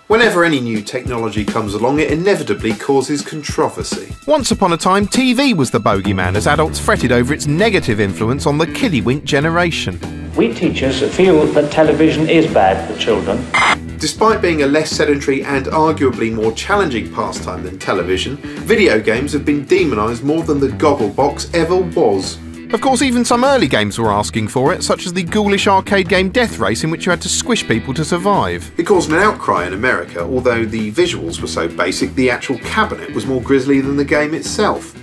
Whenever any new technology comes along, it inevitably causes controversy. Once upon a time, TV was the bogeyman as adults fretted over its negative influence on the kiddywink generation. We teachers feel that television is bad for children. Despite being a less sedentary and arguably more challenging pastime than television, video games have been demonised more than the Gogglebox ever was. Of course, even some early games were asking for it, such as the ghoulish arcade game Death Race, in which you had to squish people to survive. It caused an outcry in America, although the visuals were so basic the actual cabinet was more grisly than the game itself.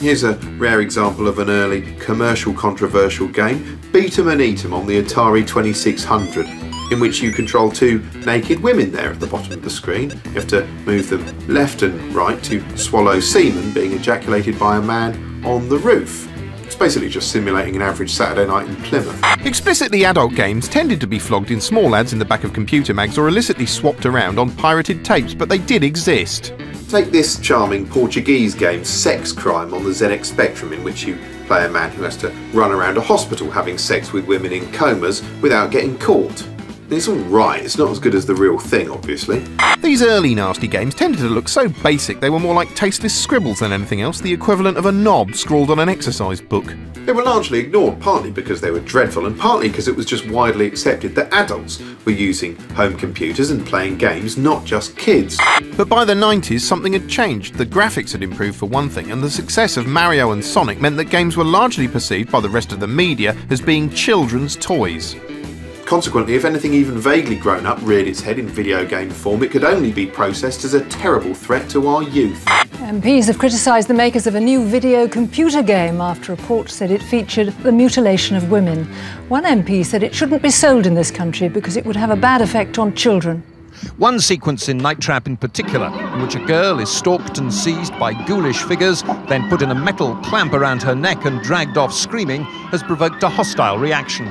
Here's a rare example of an early commercial controversial game, Beat 'em and Eat 'em on the Atari 2600, in which you control two naked women there at the bottom of the screen. You have to move them left and right to swallow semen being ejaculated by a man on the roof. It's basically just simulating an average Saturday night in Plymouth. Explicitly adult games tended to be flogged in small ads in the back of computer mags or illicitly swapped around on pirated tapes, but they did exist. Take this charming Portuguese game, Sex Crime, on the ZX Spectrum, in which you play a man who has to run around a hospital having sex with women in comas without getting caught. It's alright, it's not as good as the real thing, obviously. These early nasty games tended to look so basic they were more like tasteless scribbles than anything else, the equivalent of a knob scrawled on an exercise book. They were largely ignored, partly because they were dreadful and partly because it was just widely accepted that adults were using home computers and playing games, not just kids. But by the 90s something had changed. The graphics had improved for one thing, and the success of Mario and Sonic meant that games were largely perceived by the rest of the media as being children's toys. Consequently, if anything even vaguely grown up reared its head in video game form, it could only be processed as a terrible threat to our youth. MPs have criticised the makers of a new video computer game after reports said it featured the mutilation of women. One MP said it shouldn't be sold in this country because it would have a bad effect on children. One sequence in Night Trap in particular, in which a girl is stalked and seized by ghoulish figures, then put in a metal clamp around her neck and dragged off screaming, has provoked a hostile reaction.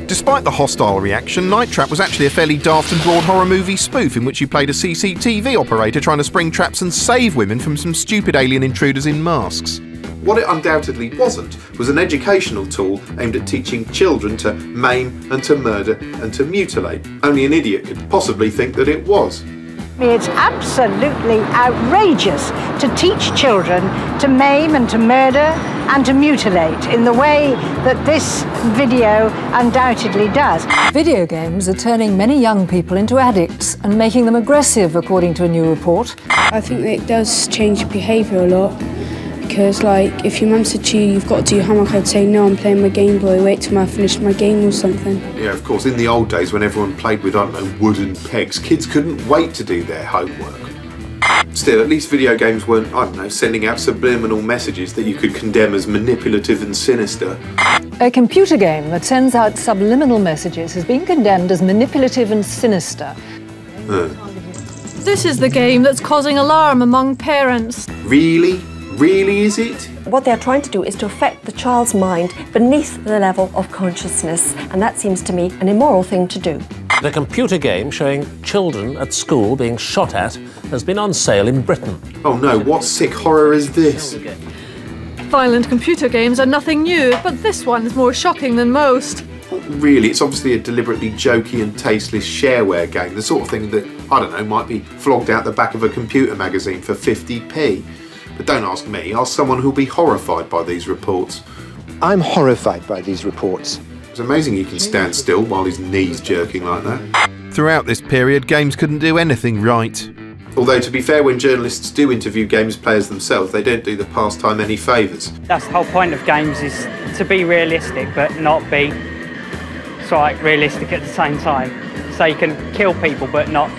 Despite the hostile reaction, Night Trap was actually a fairly daft and broad horror movie spoof in which you played a CCTV operator trying to spring traps and save women from some stupid alien intruders in masks. What it undoubtedly wasn't was an educational tool aimed at teaching children to maim and to murder and to mutilate. Only an idiot could possibly think that it was. It's absolutely outrageous to teach children to maim and to murder and to mutilate in the way that this video undoubtedly does. Video games are turning many young people into addicts and making them aggressive, according to a new report. I think that it does change behaviour a lot. Because, like, if your mum said to you, you've got to do homework, I'd say, no, I'm playing my Game Boy, wait till I finish my game or something. Yeah, of course, in the old days when everyone played with, I don't know, wooden pegs, kids couldn't wait to do their homework. Still, at least video games weren't, I don't know, sending out subliminal messages that you could condemn as manipulative and sinister. A computer game that sends out subliminal messages has been condemned as manipulative and sinister. This is the game that's causing alarm among parents. Really? Really, is it? What they're trying to do is to affect the child's mind beneath the level of consciousness, and that seems to me an immoral thing to do. The computer game showing children at school being shot at has been on sale in Britain. Oh no, what sick horror is this? Violent computer games are nothing new, but this one is more shocking than most. Really, it's obviously a deliberately jokey and tasteless shareware game, the sort of thing that, I don't know, might be flogged out the back of a computer magazine for 50p. But don't ask me, ask someone who'll be horrified by these reports. I'm horrified by these reports. It's amazing he can stand still while his knee's jerking like that. Throughout this period, games couldn't do anything right. Although, to be fair, when journalists do interview games players themselves, they don't do the pastime any favours. That's the whole point of games, is to be realistic, but not be realistic at the same time. So you can kill people, but not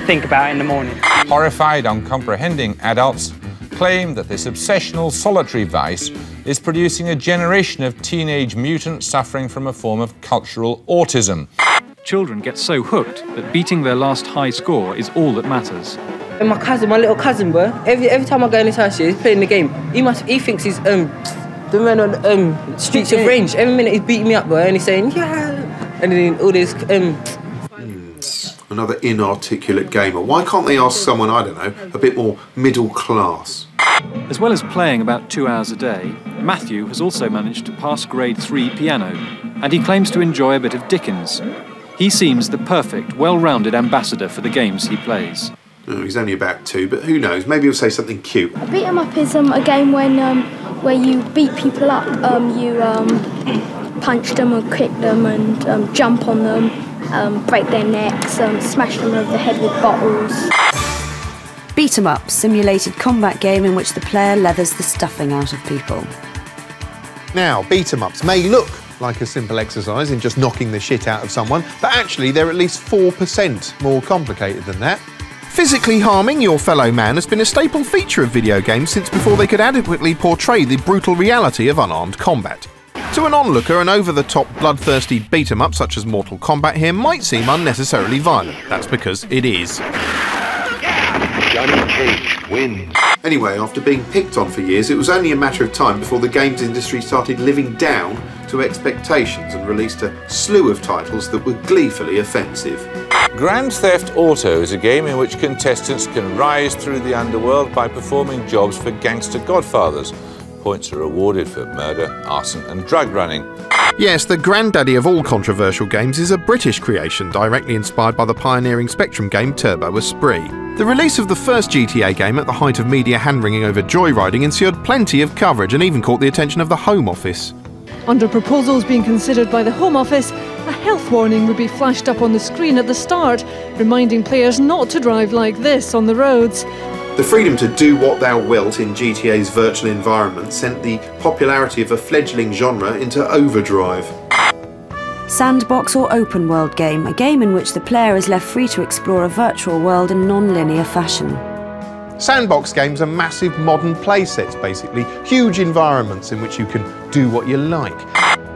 think about it in the morning. Horrified, uncomprehending adults claim that this obsessional solitary vice is producing a generation of teenage mutants suffering from a form of cultural autism. Children get so hooked that beating their last high score is all that matters. And my little cousin, bro, every time I go in his house, he's playing the game. He thinks he's the man on Streets of Rage. Every minute he's beating me up, bro, and he's saying, yeah. And then all this... Another inarticulate gamer. Why can't they ask someone, I don't know, a bit more middle class? As well as playing about 2 hours a day, Matthew has also managed to pass grade 3 piano, and he claims to enjoy a bit of Dickens. He seems the perfect, well-rounded ambassador for the games he plays. Oh, he's only about 2, but who knows? Maybe he'll say something cute. A beat 'em up is a game when where you beat people up. You punch them or kick them and jump on them, break their necks, smash them over the head with bottles. Beat 'em up, simulated combat game in which the player leathers the stuffing out of people. Now, beat-em-ups may look like a simple exercise in just knocking the shit out of someone, but actually they're at least 4% more complicated than that. Physically harming your fellow man has been a staple feature of video games since before they could adequately portray the brutal reality of unarmed combat. To an onlooker, an over-the-top, bloodthirsty beat-em-up such as Mortal Kombat here might seem unnecessarily violent. That's because it is. Johnny Cage wins. Anyway, after being picked on for years, it was only a matter of time before the games industry started living down to expectations and released a slew of titles that were gleefully offensive. Grand Theft Auto is a game in which contestants can rise through the underworld by performing jobs for gangster godfathers. Points are awarded for murder, arson and drug running. Yes, the granddaddy of all controversial games is a British creation directly inspired by the pioneering Spectrum game Turbo Esprit. The release of the first GTA game at the height of media hand-wringing over joyriding ensured plenty of coverage and even caught the attention of the Home Office. Under proposals being considered by the Home Office, a health warning would be flashed up on the screen at the start, reminding players not to drive like this on the roads. The freedom to do what thou wilt in GTA's virtual environment sent the popularity of a fledgling genre into overdrive. Sandbox or open world game, a game in which the player is left free to explore a virtual world in non-linear fashion. Sandbox games are massive modern playsets, basically, huge environments in which you can do what you like.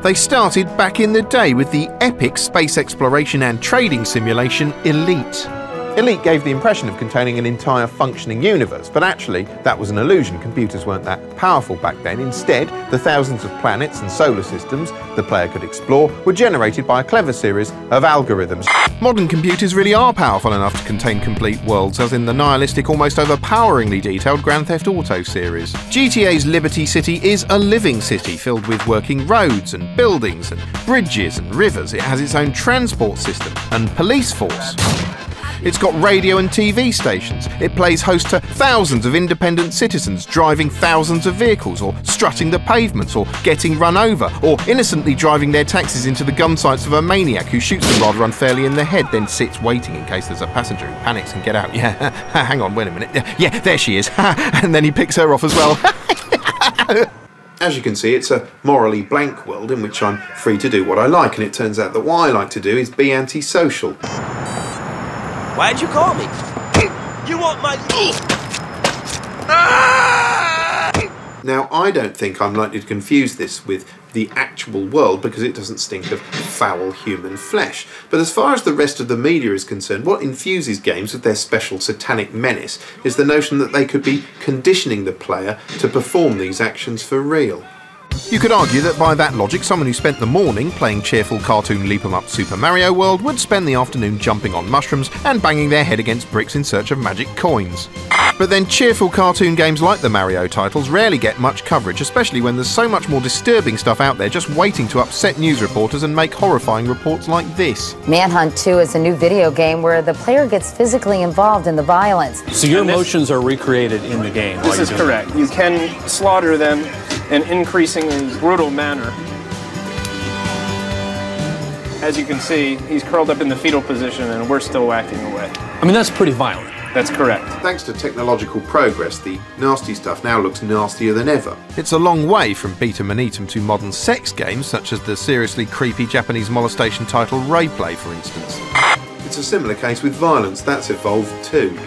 They started back in the day with the epic space exploration and trading simulation Elite. Elite gave the impression of containing an entire functioning universe, but actually that was an illusion. Computers weren't that powerful back then. Instead, the thousands of planets and solar systems the player could explore were generated by a clever series of algorithms. Modern computers really are powerful enough to contain complete worlds, as in the nihilistic, almost overpoweringly detailed Grand Theft Auto series. GTA's Liberty City is a living city filled with working roads and buildings and bridges and rivers. It has its own transport system and police force. It's got radio and TV stations. It plays host to thousands of independent citizens driving thousands of vehicles, or strutting the pavements, or getting run over, or innocently driving their taxis into the gun sights of a maniac who shoots them rather unfairly in the head, then sits waiting in case there's a passenger who panics and get out. Yeah, hang on, wait a minute. Yeah, there she is. And then he picks her off as well. As you can see, it's a morally blank world in which I'm free to do what I like, and it turns out that what I like to do is be antisocial. Why'd you call me? You want my... Now, I don't think I'm likely to confuse this with the actual world because it doesn't stink of foul human flesh. But as far as the rest of the media is concerned, what infuses games with their special satanic menace is the notion that they could be conditioning the player to perform these actions for real. You could argue that by that logic, someone who spent the morning playing cheerful cartoon leap-em-up Super Mario World would spend the afternoon jumping on mushrooms and banging their head against bricks in search of magic coins. But then cheerful cartoon games like the Mario titles rarely get much coverage, especially when there's so much more disturbing stuff out there just waiting to upset news reporters and make horrifying reports like this. Manhunt 2 is a new video game where the player gets physically involved in the violence. So your emotions are recreated in the game? This is correct. You can slaughter them in an increasingly brutal manner. As you can see, he's curled up in the fetal position and we're still whacking away. I mean, that's pretty violent. That's correct. Thanks to technological progress, the nasty stuff now looks nastier than ever. It's a long way from beat 'em and eat 'em to modern sex games, such as the seriously creepy Japanese molestation title Rayplay, for instance. It's a similar case with violence. That's evolved too.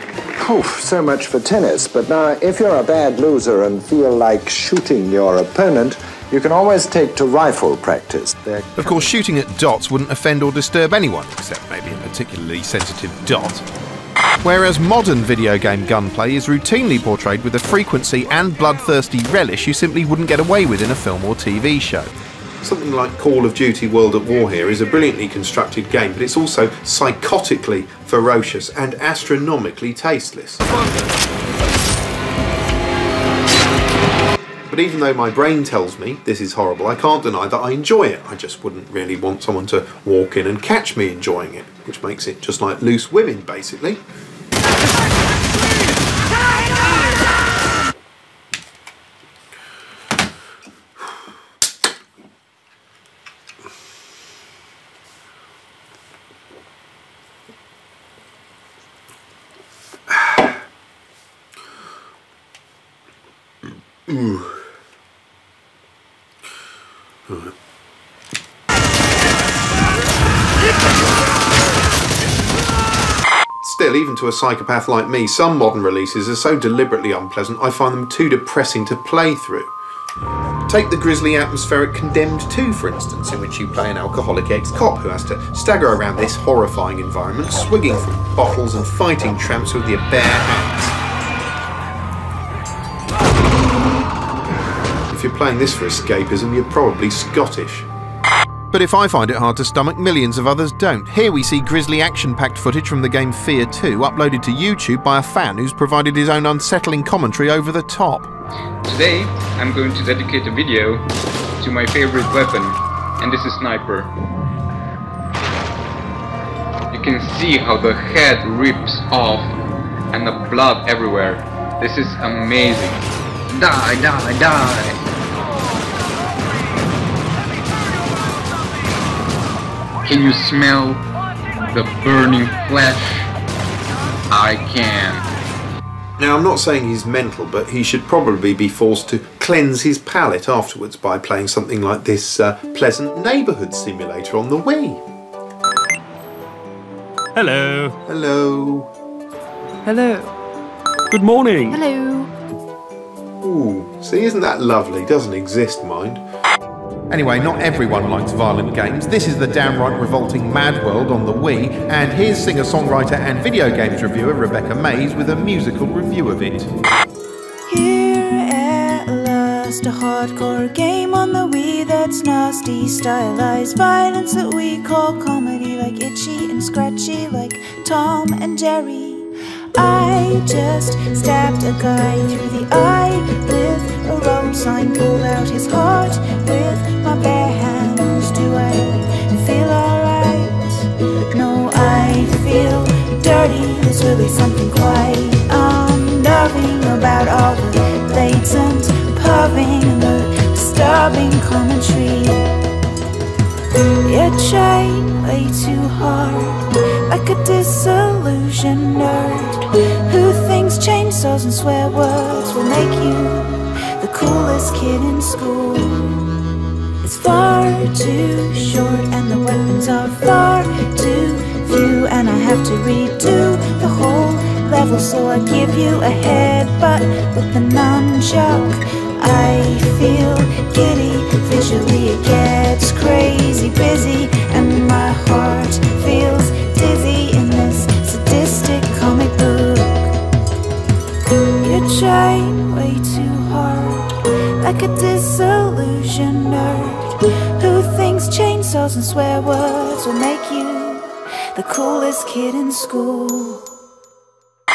Oof, so much for tennis. But now, if you're a bad loser and feel like shooting your opponent, you can always take to rifle practice. Of course, shooting at dots wouldn't offend or disturb anyone, except maybe a particularly sensitive dot. Whereas modern video game gunplay is routinely portrayed with a frequency and bloodthirsty relish you simply wouldn't get away with in a film or TV show. Something like Call of Duty World at War here is a brilliantly constructed game, but it's also psychotically ferocious and astronomically tasteless. But even though my brain tells me this is horrible, I can't deny that I enjoy it. I just wouldn't really want someone to walk in and catch me enjoying it, which makes it just like loose women, basically. Ooh. Right. Still, even to a psychopath like me, some modern releases are so deliberately unpleasant I find them too depressing to play through. Take the grisly atmospheric Condemned 2, for instance, in which you play an alcoholic ex-cop who has to stagger around this horrifying environment, swigging from bottles and fighting tramps with your bare hands. If you're playing this for escapism, you're probably Scottish. But if I find it hard to stomach, millions of others don't. Here we see grisly action-packed footage from the game Fear 2, uploaded to YouTube by a fan who's provided his own unsettling commentary over the top. Today, I'm going to dedicate a video to my favorite weapon, and this is Sniper. You can see how the head rips off and the blood everywhere. This is amazing. Die, die, die! Can you smell the burning flesh? I can. Now, I'm not saying he's mental, but he should probably be forced to cleanse his palate afterwards by playing something like this pleasant neighbourhood simulator on the Wii. Hello. Hello. Hello. Good morning. Hello. Ooh, see, isn't that lovely? Doesn't exist, mind. Anyway, not everyone likes violent games. This is the downright revolting Mad World on the Wii, and here's singer-songwriter and video games reviewer Rebecca Mays with a musical review of it. Here at last, a hardcore game on the Wii that's nasty, stylized violence that we call comedy, like Itchy and Scratchy, like Tom and Jerry. I just stabbed a guy through the eye with a road sign, pulled out his heart with my bare hands. Do I feel alright? No, I feel dirty. There's really something quite unnerving about all the blatant puffing and the disturbing commentary. You train way too hard, like a disillusioned nerd who thinks chainsaws and swear words will make you the coolest kid in school. It's far too short and the weapons are far too few, and I have to redo the whole level, so I give you a headbutt with the nunchuck. I feel giddy, visually it gets crazy busy, and my heart feels dizzy in this sadistic comic book. You train way too hard, like a disillusioned nerd who thinks chainsaws and swear words will make you the coolest kid in school.